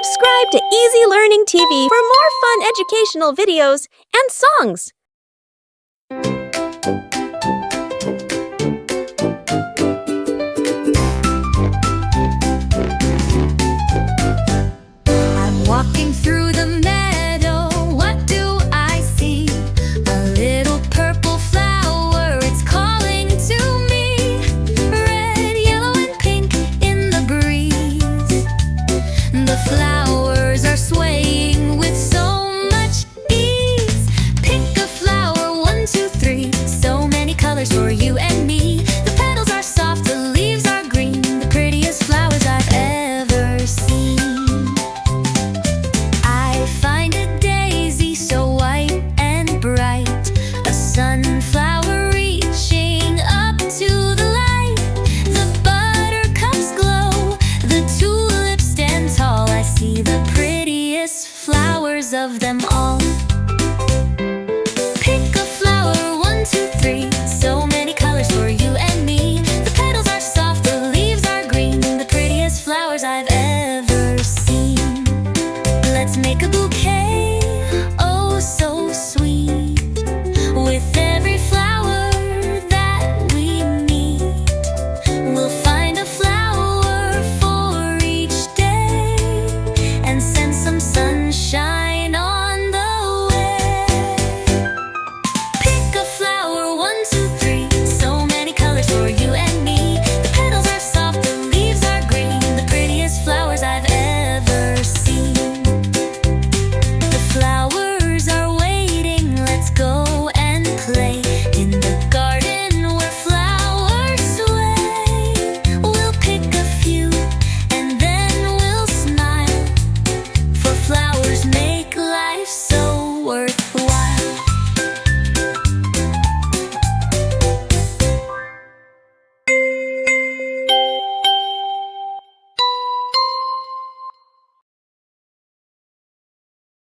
Subscribe to Easy Learning TV for more fun educational videos and songs. I'm walking through the meadow. What do I see? A little purple flower, it's calling to me. Red, yellow, and pink in the breeze. The flowers are swaying with so much ease. Pick a flower, 1, 2, 3. So many colors for you and me. The petals are soft, the leaves are green. The prettiest flowers I've ever seen. I find a daisy so white and bright, a sunflower reaching up to the light. The buttercups glow, the tulips stand tall. I see the prettiest flowers of them all. Pick a flower, 1, 2, 3. So many colors for you and me. The petals are soft, the leaves are green. The prettiest flowers I've ever seen. Let's make a bouquet.